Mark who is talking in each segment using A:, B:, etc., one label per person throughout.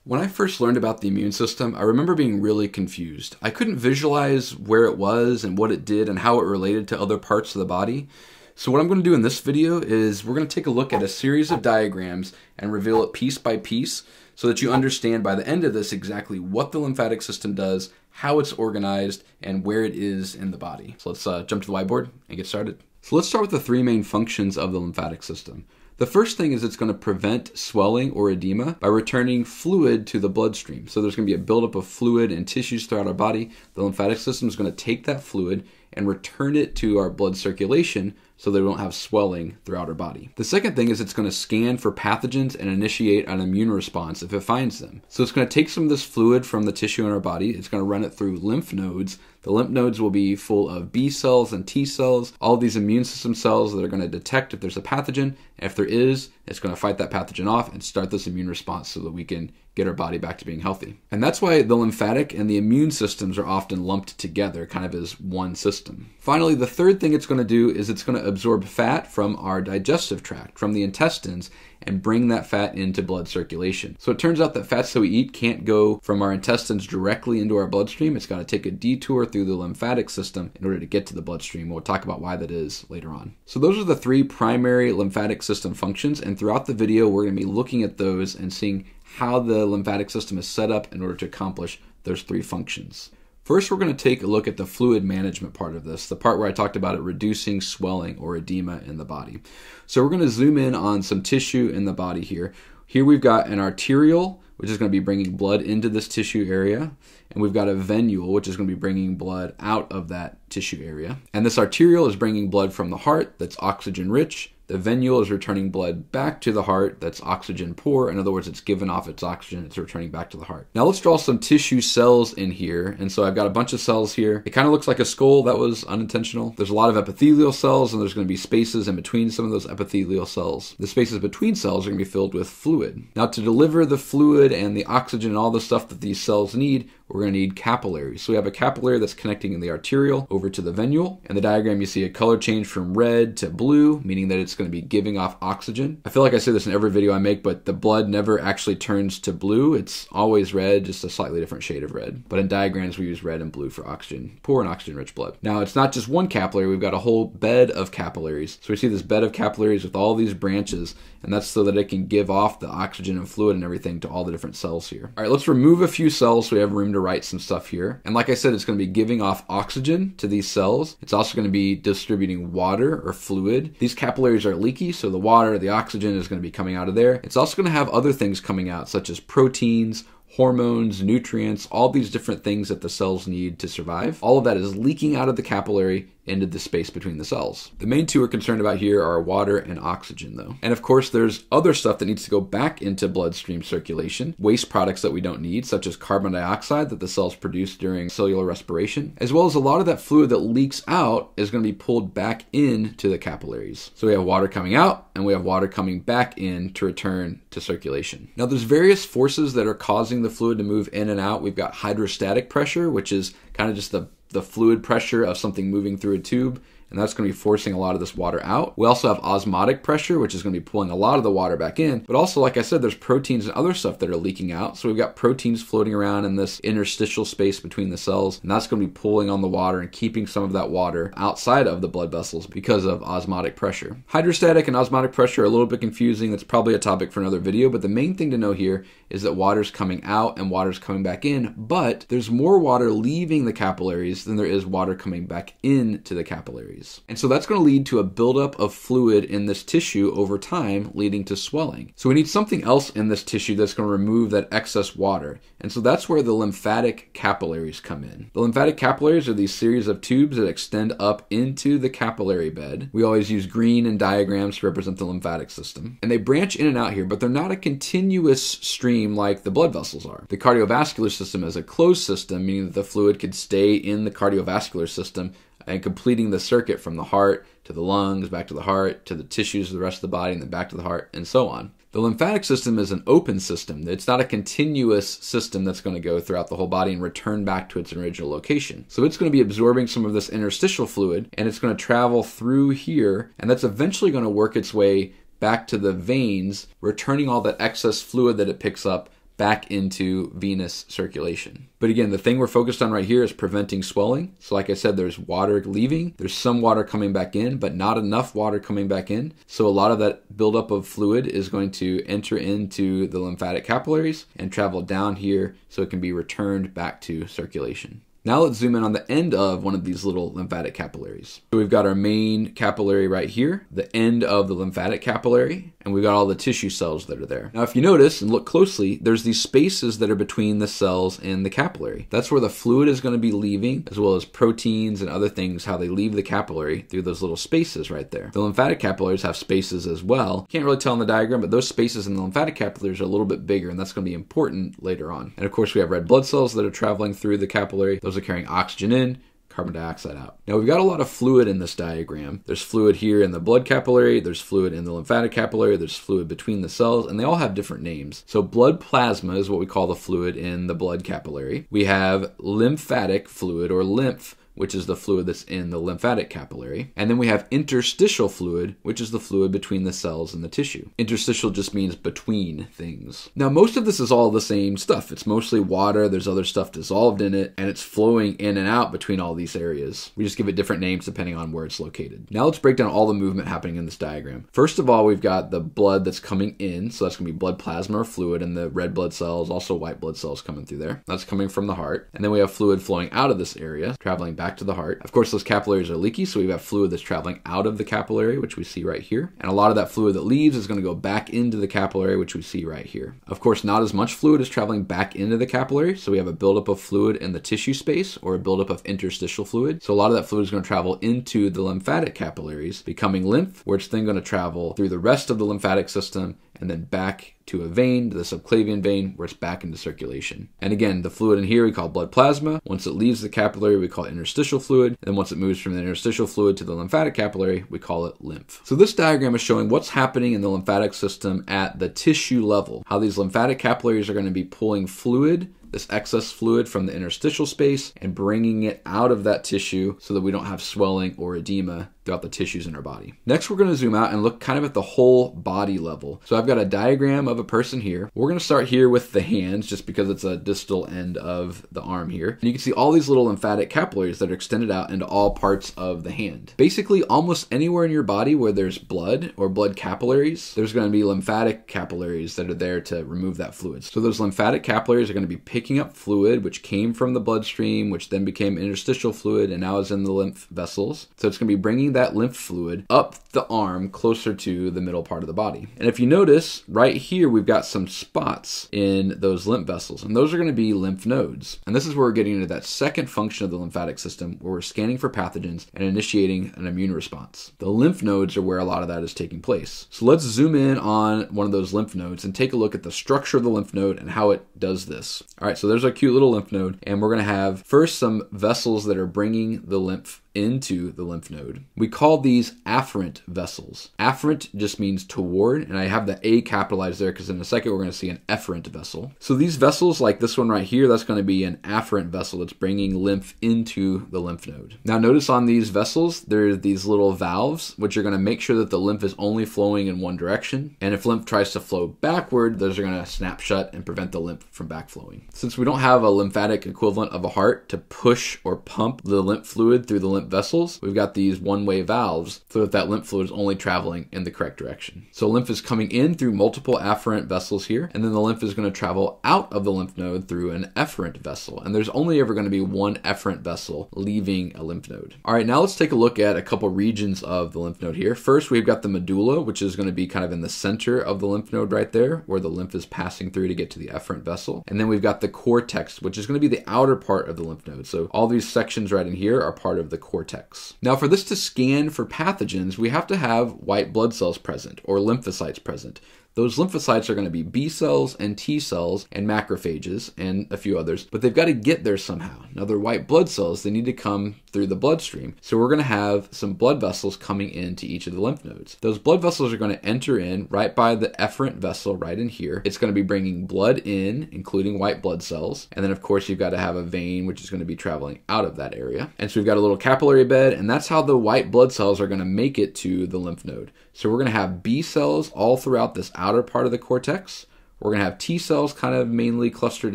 A: When I first learned about the immune system, I remember being really confused. I couldn't visualize where it was and what it did and how it related to other parts of the body. So what I'm going to do in this video is we're going to take a look at a series of diagrams and reveal it piece by piece so that you understand by the end of this exactly what the lymphatic system does, how it's organized, and where it is in the body. So let's jump to the whiteboard and get started. So let's start with the three main functions of the lymphatic system. The first thing is it's going to prevent swelling or edema by returning fluid to the bloodstream. So there's going to be a buildup of fluid and tissues throughout our body. The lymphatic system is going to take that fluid and return it to our blood circulation so that we don't have swelling throughout our body. The second thing is it's going to scan for pathogens and initiate an immune response if it finds them. So it's going to take some of this fluid from the tissue in our body. It's going to run it through lymph nodes. The lymph nodes will be full of B cells and T cells, all these immune system cells that are going to detect if there's a pathogen. And if there is, it's going to fight that pathogen off and start this immune response so that we can get our body back to being healthy. And that's why the lymphatic and the immune systems are often lumped together, kind of as one system. Finally, the third thing it's going to do is it's going to absorb fat from our digestive tract, from the intestines, and bring that fat into blood circulation. So it turns out that fats that we eat can't go from our intestines directly into our bloodstream. It's got to take a detour through the lymphatic system in order to get to the bloodstream. We'll talk about why that is later on. So those are the three primary lymphatic system functions, and throughout the video we're going to be looking at those and seeing how the lymphatic system is set up in order to accomplish those three functions. First, we're going to take a look at the fluid management part of this, the part where I talked about it reducing swelling or edema in the body. So we're going to zoom in on some tissue in the body here. Here we've got an arteriole, which is going to be bringing blood into this tissue area. And we've got a venule, which is going to be bringing blood out of that tissue area. And this arteriole is bringing blood from the heart that's oxygen rich. The venule is returning blood back to the heart that's oxygen poor. In other words, it's given off its oxygen, it's returning back to the heart. Now let's draw some tissue cells in here. And so I've got a bunch of cells here. It kind of looks like a skull. That was unintentional. There's a lot of epithelial cells, and there's going to be spaces in between some of those epithelial cells. The spaces between cells are going to be filled with fluid. Now to deliver the fluid and the oxygen and all the stuff that these cells need, we're going to need capillaries. So we have a capillary that's connecting in the arteriole over to the venule. In the diagram, you see a color change from red to blue, meaning that it's going to be giving off oxygen. I feel like I say this in every video I make, but the blood never actually turns to blue. It's always red, just a slightly different shade of red. But in diagrams, we use red and blue for oxygen, poor and oxygen-rich blood. Now, it's not just one capillary. We've got a whole bed of capillaries. So we see this bed of capillaries with all these branches, and that's so that it can give off the oxygen and fluid and everything to all the different cells here. All right, let's remove a few cells so we have room to write some stuff here. And like I said, it's going to be giving off oxygen to these cells. It's also going to be distributing water or fluid. These capillaries are leaky, so the water, the oxygen is going to be coming out of there. It's also going to have other things coming out, such as proteins, hormones, nutrients, all these different things that the cells need to survive. All of that is leaking out of the capillary into the space between the cells. The main two we're concerned about here are water and oxygen though. And of course there's other stuff that needs to go back into bloodstream circulation, waste products that we don't need, such as carbon dioxide that the cells produce during cellular respiration, as well as a lot of that fluid that leaks out is going to be pulled back into the capillaries. So we have water coming out and we have water coming back in to return to circulation. Now there's various forces that are causing the fluid to move in and out. We've got hydrostatic pressure, which is kind of just the fluid pressure of something moving through a tube, and that's going to be forcing a lot of this water out. We also have osmotic pressure, which is going to be pulling a lot of the water back in. But also, like I said, there's proteins and other stuff that are leaking out. So we've got proteins floating around in this interstitial space between the cells, and that's going to be pulling on the water and keeping some of that water outside of the blood vessels because of osmotic pressure. Hydrostatic and osmotic pressure are a little bit confusing. That's probably a topic for another video, but the main thing to know here is that water's coming out and water's coming back in, but there's more water leaving the capillaries than there is water coming back into the capillaries. And so that's going to lead to a buildup of fluid in this tissue over time, leading to swelling. So we need something else in this tissue that's going to remove that excess water. And so that's where the lymphatic capillaries come in. The lymphatic capillaries are these series of tubes that extend up into the capillary bed. We always use green in diagrams to represent the lymphatic system. And they branch in and out here, but they're not a continuous stream like the blood vessels are. The cardiovascular system is a closed system, meaning that the fluid could stay in the cardiovascular system and completing the circuit from the heart to the lungs, back to the heart, to the tissues of the rest of the body, and then back to the heart, and so on. The lymphatic system is an open system. It's not a continuous system that's going to go throughout the whole body and return back to its original location. So it's going to be absorbing some of this interstitial fluid, and it's going to travel through here, and that's eventually going to work its way back to the veins, returning all that excess fluid that it picks up back into venous circulation. But again, the thing we're focused on right here is preventing swelling. So like I said, there's water leaving, there's some water coming back in, but not enough water coming back in. So a lot of that buildup of fluid is going to enter into the lymphatic capillaries and travel down here so it can be returned back to circulation. Now let's zoom in on the end of one of these little lymphatic capillaries. So we've got our main capillary right here, the end of the lymphatic capillary, and we've got all the tissue cells that are there. Now if you notice and look closely, there's these spaces that are between the cells and the capillary. That's where the fluid is going to be leaving, as well as proteins and other things, how they leave the capillary through those little spaces right there. The lymphatic capillaries have spaces as well. Can't really tell in the diagram, but those spaces in the lymphatic capillaries are a little bit bigger, and that's going to be important later on. And of course we have red blood cells that are traveling through the capillary. Those are carrying oxygen in, carbon dioxide out. Now we've got a lot of fluid in this diagram. There's fluid here in the blood capillary, there's fluid in the lymphatic capillary, there's fluid between the cells, and they all have different names. So blood plasma is what we call the fluid in the blood capillary. We have lymphatic fluid, or lymph, which is the fluid that's in the lymphatic capillary. And then we have interstitial fluid, which is the fluid between the cells and the tissue. Interstitial just means between things. Now, most of this is all the same stuff. It's mostly water, there's other stuff dissolved in it, and it's flowing in and out between all these areas. We just give it different names depending on where it's located. Now let's break down all the movement happening in this diagram. First of all, we've got the blood that's coming in, so that's gonna be blood plasma or fluid, and the red blood cells, also white blood cells coming through there. That's coming from the heart. And then we have fluid flowing out of this area, traveling back to the heart. Of course, those capillaries are leaky, so we have fluid that's traveling out of the capillary, which we see right here. And a lot of that fluid that leaves is going to go back into the capillary, which we see right here. Of course, not as much fluid is traveling back into the capillary, so we have a buildup of fluid in the tissue space, or a buildup of interstitial fluid. So a lot of that fluid is going to travel into the lymphatic capillaries, becoming lymph, where it's then going to travel through the rest of the lymphatic system and then back to a vein, the subclavian vein, where it's back into circulation. And again, the fluid in here we call blood plasma. Once it leaves the capillary, we call it interstitial fluid. And then once it moves from the interstitial fluid to the lymphatic capillary, we call it lymph. So this diagram is showing what's happening in the lymphatic system at the tissue level, how these lymphatic capillaries are going to be pulling fluid, this excess fluid from the interstitial space, and bringing it out of that tissue so that we don't have swelling or edema throughout the tissues in our body. Next, we're going to zoom out and look kind of at the whole body level. So I've got a diagram of a person here. We're going to start here with the hands, just because it's a distal end of the arm here. And you can see all these little lymphatic capillaries that are extended out into all parts of the hand. Basically, almost anywhere in your body where there's blood or blood capillaries, there's going to be lymphatic capillaries that are there to remove that fluid. So those lymphatic capillaries are going to be picking up fluid, which came from the bloodstream, which then became interstitial fluid and now is in the lymph vessels. So it's going to be bringing that lymph fluid up the arm closer to the middle part of the body. And if you notice, right here, we've got some spots in those lymph vessels, and those are going to be lymph nodes. And this is where we're getting into that second function of the lymphatic system, where we're scanning for pathogens and initiating an immune response. The lymph nodes are where a lot of that is taking place. So let's zoom in on one of those lymph nodes and take a look at the structure of the lymph node and how it does this. All right, so there's our cute little lymph node, and we're going to have first some vessels that are bringing the lymph into the lymph node. We call these afferent vessels. Afferent just means toward, and I have the A capitalized there because in a second we're going to see an efferent vessel. So these vessels, like this one right here, that's going to be an afferent vessel that's bringing lymph into the lymph node. Now notice on these vessels, there's these little valves, which are going to make sure that the lymph is only flowing in one direction. And if lymph tries to flow backward, those are going to snap shut and prevent the lymph from backflowing. Since we don't have a lymphatic equivalent of a heart to push or pump the lymph fluid through the lymph vessels, we've got these one-way valves so that lymph fluid is only traveling in the correct direction. So lymph is coming in through multiple afferent vessels here, and then the lymph is going to travel out of the lymph node through an efferent vessel. And there's only ever going to be one efferent vessel leaving a lymph node. All right, now let's take a look at a couple regions of the lymph node here. First, we've got the medulla, which is going to be kind of in the center of the lymph node right there, where the lymph is passing through to get to the efferent vessel. And then we've got the cortex, which is going to be the outer part of the lymph node. So all these sections right in here are part of the cortex. Now, for this to scan for pathogens, we have to have white blood cells present, or lymphocytes present. Those lymphocytes are going to be B cells and T cells and macrophages and a few others, but they've got to get there somehow. Now they're white blood cells, they need to come through the bloodstream. So we're going to have some blood vessels coming into each of the lymph nodes. Those blood vessels are going to enter in right by the efferent vessel right in here. It's going to be bringing blood in, including white blood cells. And then of course you've got to have a vein, which is going to be traveling out of that area. And so we've got a little capillary bed, and that's how the white blood cells are going to make it to the lymph node. So we're going to have B cells all throughout this outer part of the cortex. We're going to have T cells kind of mainly clustered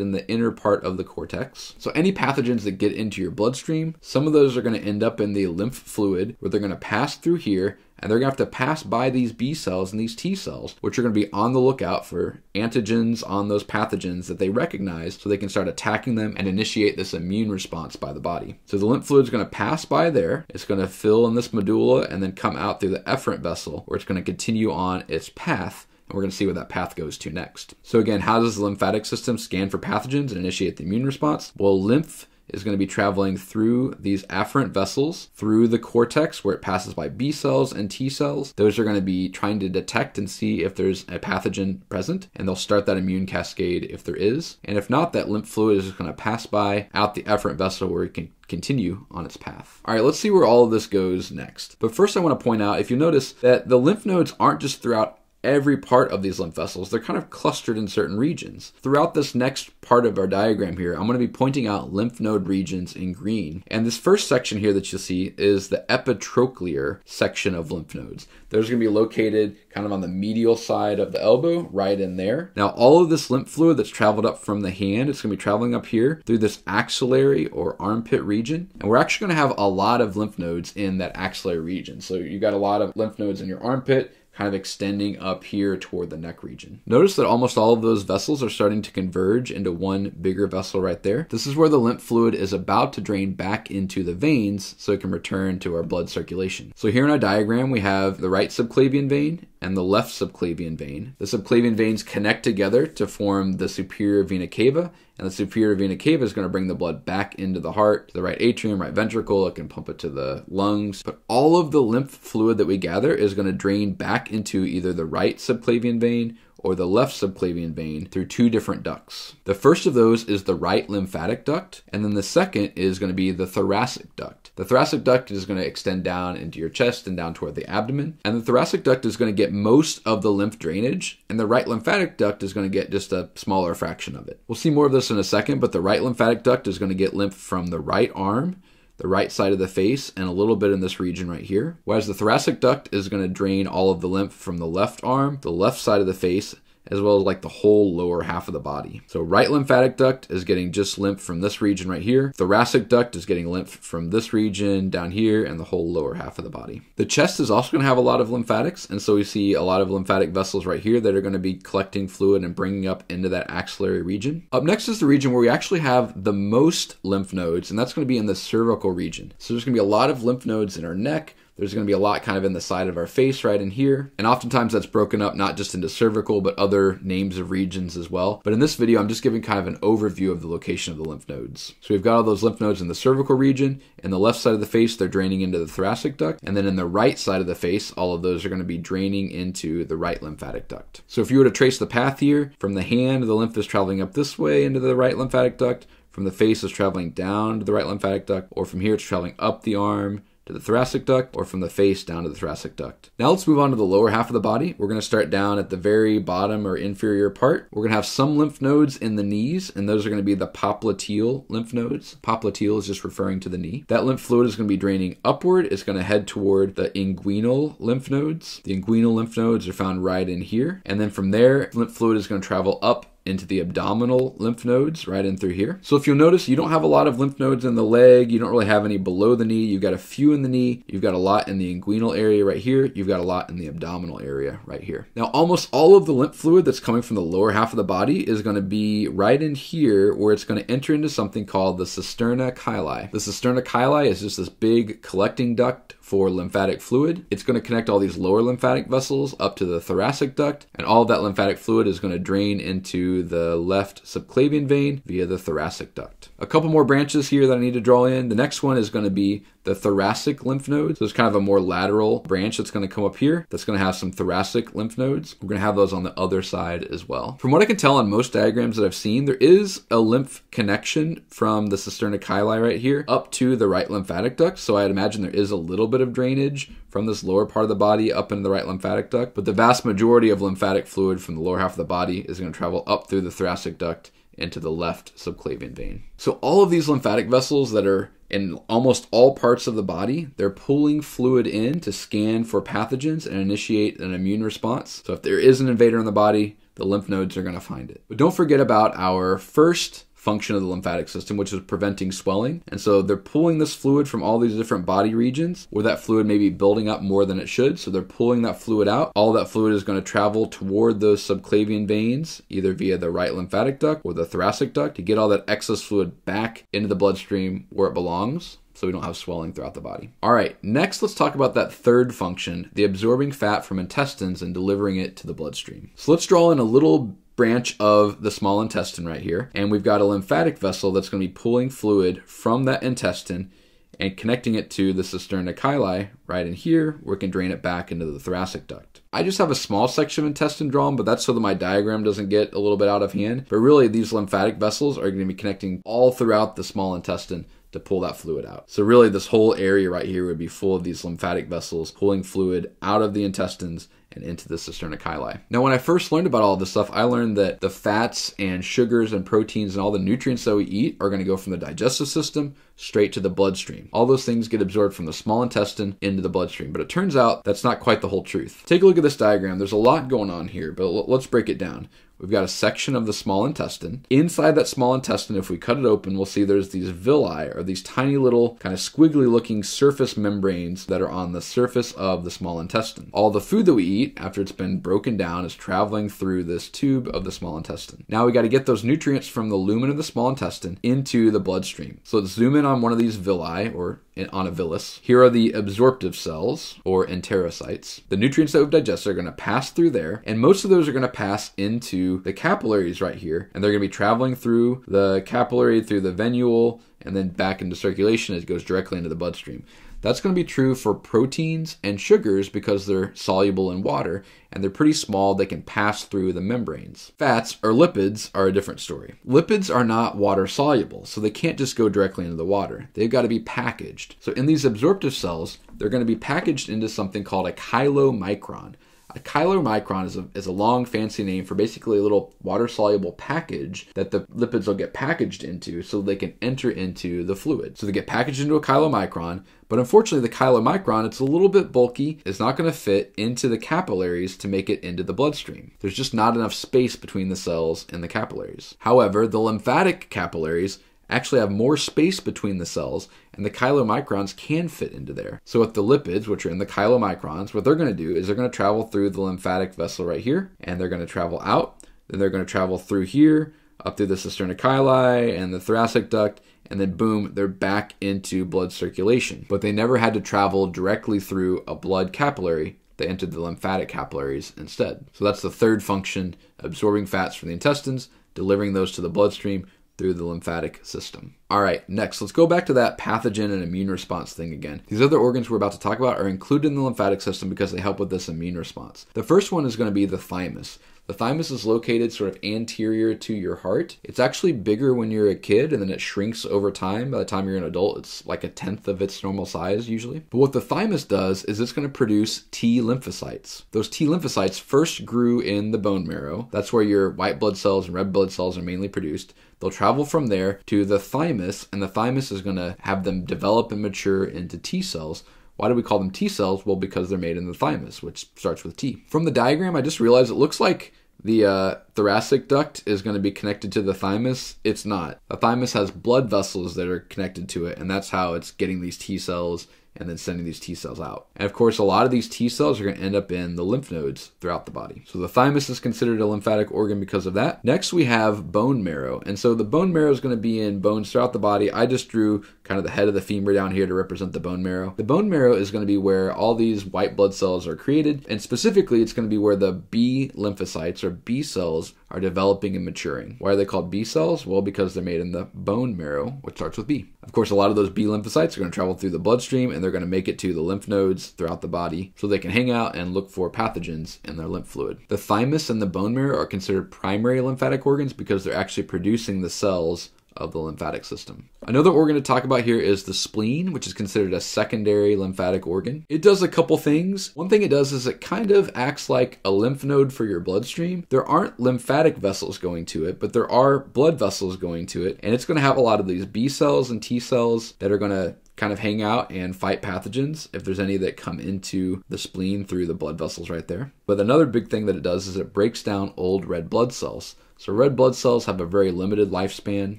A: in the inner part of the cortex. So any pathogens that get into your bloodstream, some of those are going to end up in the lymph fluid, where they're going to pass through here, and they're going to have to pass by these B cells and these T cells, which are going to be on the lookout for antigens on those pathogens that they recognize, so they can start attacking them and initiate this immune response by the body. So the lymph fluid is going to pass by there, it's going to fill in this medulla, and then come out through the efferent vessel, where it's going to continue on its path. And we're going to see where that path goes to next. So again, how does the lymphatic system scan for pathogens and initiate the immune response? Well, lymph is going to be traveling through these afferent vessels, through the cortex, where it passes by B cells and T cells. Those are going to be trying to detect and see if there's a pathogen present, and they'll start that immune cascade if there is. And if not, that lymph fluid is going to pass by out the efferent vessel, where it can continue on its path. All right, let's see where all of this goes next. But first I want to point out, if you notice, that the lymph nodes aren't just throughout every part of these lymph vessels. They're kind of clustered in certain regions. Throughout this next part of our diagram here, I'm going to be pointing out lymph node regions in green. And this first section here that you'll see is the epitrochlear section of lymph nodes. Those are going to be located kind of on the medial side of the elbow, right in there. Now, all of this lymph fluid that's traveled up from the hand, it's going to be traveling up here through this axillary or armpit region. And we're actually going to have a lot of lymph nodes in that axillary region. So you got a lot of lymph nodes in your armpit, kind of extending up here toward the neck region. Notice that almost all of those vessels are starting to converge into one bigger vessel right there. This is where the lymph fluid is about to drain back into the veins so it can return to our blood circulation. So here in our diagram, we have the right subclavian vein and the left subclavian vein. The subclavian veins connect together to form the superior vena cava, and the superior vena cava is going to bring the blood back into the heart, to the right atrium, right ventricle. It can pump it to the lungs. But all of the lymph fluid that we gather is going to drain back into either the right subclavian vein or the left subclavian vein through two different ducts. The first of those is the right lymphatic duct, and then the second is going to be the thoracic duct. The thoracic duct is going to extend down into your chest and down toward the abdomen, and the thoracic duct is going to get most of the lymph drainage, and the right lymphatic duct is going to get just a smaller fraction of it. We'll see more of this in a second, but the right lymphatic duct is going to get lymph from the right arm, the right side of the face, and a little bit in this region right here. Whereas the thoracic duct is going to drain all of the lymph from the left arm, the left side of the face, as well as like the whole lower half of the body. So right lymphatic duct is getting just lymph from this region right here. Thoracic duct is getting lymph from this region down here and the whole lower half of the body. The chest is also going to have a lot of lymphatics, and so we see a lot of lymphatic vessels right here that are going to be collecting fluid and bringing up into that axillary region. Up next is the region where we actually have the most lymph nodes, and that's going to be in the cervical region. So there's going to be a lot of lymph nodes in our neck. There's going to be a lot kind of in the side of our face right in here. And oftentimes that's broken up not just into cervical, but other names of regions as well. But in this video, I'm just giving kind of an overview of the location of the lymph nodes. So we've got all those lymph nodes in the cervical region. In the left side of the face, they're draining into the thoracic duct. And then in the right side of the face, all of those are going to be draining into the right lymphatic duct. So if you were to trace the path here, from the hand, the lymph is traveling up this way into the right lymphatic duct. From the face, it's traveling down to the right lymphatic duct. Or from here, it's traveling up the arm to the thoracic duct, or from the face down to the thoracic duct. Now let's move on to the lower half of the body. We're going to start down at the very bottom or inferior part. We're going to have some lymph nodes in the knees, and those are going to be the popliteal lymph nodes. Popliteal is just referring to the knee. That lymph fluid is going to be draining upward. It's going to head toward the inguinal lymph nodes. The inguinal lymph nodes are found right in here. And then from there, lymph fluid is going to travel up into the abdominal lymph nodes right in through here. So if you'll notice, you don't have a lot of lymph nodes in the leg. You don't really have any below the knee. You've got a few in the knee. You've got a lot in the inguinal area right here. You've got a lot in the abdominal area right here. Now, almost all of the lymph fluid that's coming from the lower half of the body is going to be right in here, where it's going to enter into something called the cisterna chyli. The cisterna chyli is just this big collecting duct for lymphatic fluid. It's going to connect all these lower lymphatic vessels up to the thoracic duct, and all of that lymphatic fluid is going to drain into the left subclavian vein via the thoracic duct. A couple more branches here that I need to draw in. The next one is going to be the thoracic lymph nodes. So there's kind of a more lateral branch that's going to come up here that's going to have some thoracic lymph nodes. We're going to have those on the other side as well. From what I can tell on most diagrams that I've seen, there is a lymph connection from the cisterna chyli right here up to the right lymphatic duct. So I'd imagine there is a little bit of drainage from this lower part of the body up into the right lymphatic duct, but the vast majority of lymphatic fluid from the lower half of the body is going to travel up through the thoracic duct into the left subclavian vein. So all of these lymphatic vessels that are in almost all parts of the body, they're pulling fluid in to scan for pathogens and initiate an immune response. So if there is an invader in the body, the lymph nodes are going to find it. But don't forget about our first function of the lymphatic system, which is preventing swelling. And so they're pulling this fluid from all these different body regions where that fluid may be building up more than it should. So they're pulling that fluid out. All that fluid is going to travel toward those subclavian veins, either via the right lymphatic duct or the thoracic duct, to get all that excess fluid back into the bloodstream where it belongs, so we don't have swelling throughout the body. All right, next let's talk about that third function, the absorbing fat from intestines and delivering it to the bloodstream. So let's draw in a little branch of the small intestine right here, and we've got a lymphatic vessel that's going to be pulling fluid from that intestine and connecting it to the cisterna chyli right in here, where we can drain it back into the thoracic duct. I just have a small section of intestine drawn, but that's so that my diagram doesn't get a little bit out of hand. But really, these lymphatic vessels are going to be connecting all throughout the small intestine to pull that fluid out. So really, this whole area right here would be full of these lymphatic vessels pulling fluid out of the intestines and into the cisterna chyli. Now, when I first learned about all this stuff, I learned that the fats and sugars and proteins and all the nutrients that we eat are going to go from the digestive system straight to the bloodstream. All those things get absorbed from the small intestine into the bloodstream. But it turns out that's not quite the whole truth. Take a look at this diagram. There's a lot going on here, but let's break it down. We've got a section of the small intestine. Inside that small intestine, if we cut it open, we'll see there's these villi, or these tiny little kind of squiggly looking surface membranes that are on the surface of the small intestine. All the food that we eat after it's been broken down is traveling through this tube of the small intestine. Now we got to get those nutrients from the lumen of the small intestine into the bloodstream. So let's zoom in on one of these villi, or on a villus. Here are the absorptive cells, or enterocytes. The nutrients that we've digested are going to pass through there, and most of those are going to pass into the capillaries right here, and they're going to be traveling through the capillary, through the venule, and then back into circulation as it goes directly into the bloodstream. That's going to be true for proteins and sugars because they're soluble in water and they're pretty small. They can pass through the membranes. Fats or lipids are a different story. Lipids are not water soluble, so they can't just go directly into the water. They've got to be packaged. So in these absorptive cells, they're going to be packaged into something called a chylomicron. A chylomicron is a long fancy name for basically a little water-soluble package that the lipids will get packaged into so they can enter into the fluid. So they get packaged into a chylomicron, but unfortunately the chylomicron, it's a little bit bulky. It's not going to fit into the capillaries to make it into the bloodstream. There's just not enough space between the cells and the capillaries. However, the lymphatic capillaries actually have more space between the cells, and the chylomicrons can fit into there. So with the lipids, which are in the chylomicrons, what they're going to do is they're going to travel through the lymphatic vessel right here, and they're going to travel out, then they're going to travel through here, up through the cisterna chyli and the thoracic duct, and then boom, they're back into blood circulation. But they never had to travel directly through a blood capillary. They entered the lymphatic capillaries instead. So that's the third function, absorbing fats from the intestines, delivering those to the bloodstream through the lymphatic system. All right, next, let's go back to that pathogen and immune response thing again. These other organs we're about to talk about are included in the lymphatic system because they help with this immune response. The first one is going to be the thymus. The thymus is located sort of anterior to your heart. It's actually bigger when you're a kid, and then it shrinks over time. By the time you're an adult, it's like a tenth of its normal size usually. But what the thymus does is it's going to produce T lymphocytes. Those T lymphocytes first grew in the bone marrow. That's where your white blood cells and red blood cells are mainly produced. They'll travel from there to the thymus, and the thymus is going to have them develop and mature into T cells. Why do we call them T cells? Well, because they're made in the thymus, which starts with T. From the diagram, I just realized it looks like the thoracic duct is going to be connected to the thymus. It's not. The thymus has blood vessels that are connected to it, and that's how it's getting these T cells and then sending these T cells out. And of course, a lot of these T cells are going to end up in the lymph nodes throughout the body. So the thymus is considered a lymphatic organ because of that. Next, we have bone marrow. And so the bone marrow is going to be in bones throughout the body. I just drew kind of the head of the femur down here to represent the bone marrow. The bone marrow is going to be where all these white blood cells are created. And specifically, it's going to be where the B lymphocytes or B cells are developing and maturing. Why are they called B cells? Well, because they're made in the bone marrow, which starts with B. Of course, a lot of those B lymphocytes are going to travel through the bloodstream, and they're going to make it to the lymph nodes throughout the body so they can hang out and look for pathogens in their lymph fluid. The thymus and the bone marrow are considered primary lymphatic organs because they're actually producing the cells of the lymphatic system. Another organ to talk about here is the spleen, which is considered a secondary lymphatic organ. It does a couple things. One thing it does is it kind of acts like a lymph node for your bloodstream. There aren't lymphatic vessels going to it, but there are blood vessels going to it, and it's going to have a lot of these B cells and T cells that are going to kind of hang out and fight pathogens if there's any that come into the spleen through the blood vessels right there. But another big thing that it does is it breaks down old red blood cells. So red blood cells have a very limited lifespan,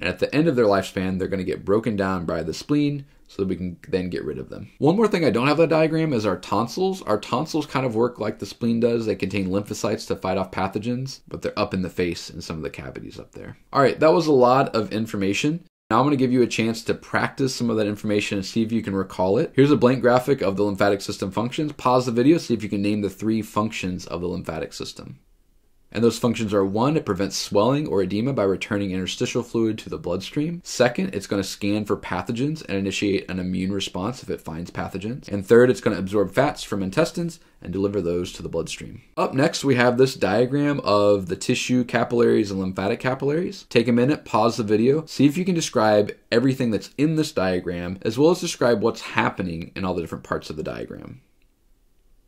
A: and at the end of their lifespan, they're going to get broken down by the spleen so that we can then get rid of them. One more thing I don't have on the diagram is our tonsils. Our tonsils kind of work like the spleen does. They contain lymphocytes to fight off pathogens, but they're up in the face in some of the cavities up there. All right, that was a lot of information. Now I'm going to give you a chance to practice some of that information and see if you can recall it. Here's a blank graphic of the lymphatic system functions. Pause the video, see if you can name the 3 functions of the lymphatic system. And those functions are: 1, it prevents swelling or edema by returning interstitial fluid to the bloodstream. 2nd, it's going to scan for pathogens and initiate an immune response if it finds pathogens. And 3rd, it's going to absorb fats from intestines and deliver those to the bloodstream. Up next, we have this diagram of the tissue capillaries and lymphatic capillaries. Take a minute, pause the video, see if you can describe everything that's in this diagram, as well as describe what's happening in all the different parts of the diagram.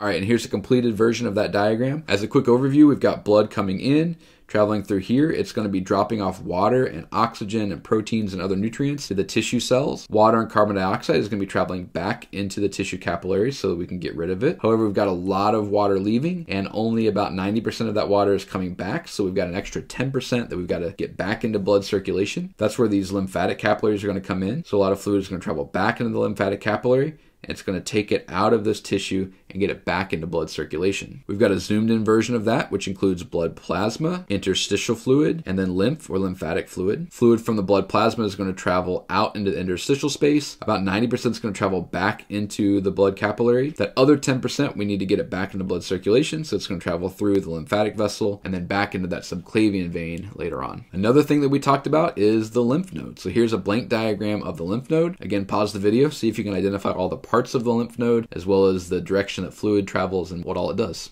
A: All right, and here's a completed version of that diagram. As a quick overview, we've got blood coming in, traveling through here. It's going to be dropping off water and oxygen and proteins and other nutrients to the tissue cells. Water and carbon dioxide is going to be traveling back into the tissue capillaries so that we can get rid of it. However, we've got a lot of water leaving, and only about 90% of that water is coming back. So we've got an extra 10% that we've got to get back into blood circulation. That's where these lymphatic capillaries are going to come in. So a lot of fluid is going to travel back into the lymphatic capillary, and it's going to take it out of this tissue and get it back into blood circulation. We've got a zoomed in version of that, which includes blood plasma, interstitial fluid, and then lymph or lymphatic fluid. Fluid from the blood plasma is going to travel out into the interstitial space. About 90% is going to travel back into the blood capillary. That other 10%, we need to get it back into blood circulation, so it's going to travel through the lymphatic vessel and then back into that subclavian vein later on. Another thing that we talked about is the lymph node. So here's a blank diagram of the lymph node. Again, pause the video, see if you can identify all the parts of the lymph node, as well as the direction that fluid travels and what all it does.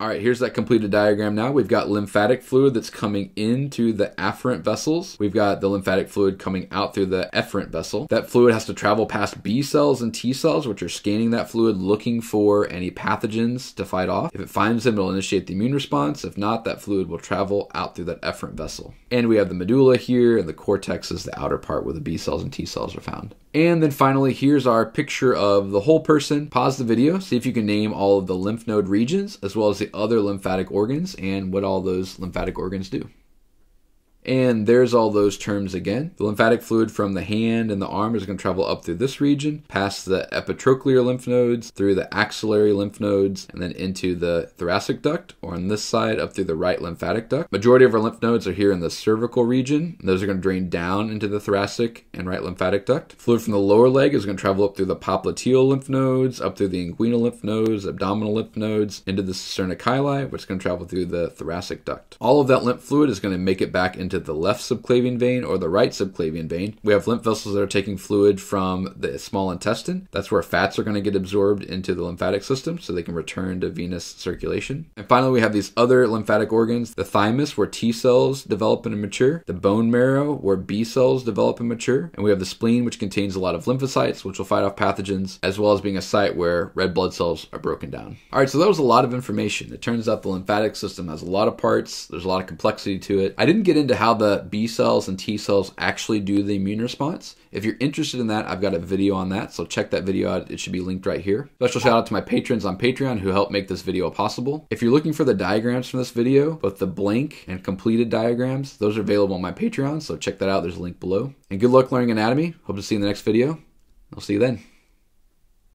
A: All right, here's that completed diagram now. We've got lymphatic fluid that's coming into the afferent vessels. We've got the lymphatic fluid coming out through the efferent vessel. That fluid has to travel past B cells and T cells, which are scanning that fluid, looking for any pathogens to fight off. If it finds them, it'll initiate the immune response. If not, that fluid will travel out through that efferent vessel. And we have the medulla here, and the cortex is the outer part where the B cells and T cells are found. And then finally, here's our picture of the whole person. Pause the video, see if you can name all of the lymph node regions, as well as the other lymphatic organs and what all those lymphatic organs do. And there's all those terms again. The lymphatic fluid from the hand and the arm is going to travel up through this region, past the epitrochlear lymph nodes, through the axillary lymph nodes, and then into the thoracic duct, or on this side up through the right lymphatic duct. Majority of our lymph nodes are here in the cervical region. Those are going to drain down into the thoracic and right lymphatic duct. Fluid from the lower leg is going to travel up through the popliteal lymph nodes, up through the inguinal lymph nodes, abdominal lymph nodes, into the sternochyli, which is going to travel through the thoracic duct. All of that lymph fluid is going to make it back into the left subclavian vein or the right subclavian vein. We have lymph vessels that are taking fluid from the small intestine. That's where fats are going to get absorbed into the lymphatic system so they can return to venous circulation. And finally, we have these other lymphatic organs: the thymus, where T cells develop and mature; the bone marrow, where B cells develop and mature; and we have the spleen, which contains a lot of lymphocytes, which will fight off pathogens, as well as being a site where red blood cells are broken down. All right, so that was a lot of information. It turns out the lymphatic system has a lot of parts. There's a lot of complexity to it. I didn't get into how the B cells and T cells actually do the immune response. If you're interested in that, I've got a video on that, so check that video out. It should be linked right here. Special shout out to my patrons on Patreon who helped make this video possible. If you're looking for the diagrams from this video, both the blank and completed diagrams, those are available on my Patreon, so check that out. There's a link below. And good luck learning anatomy. Hope to see you in the next video. I'll see you then.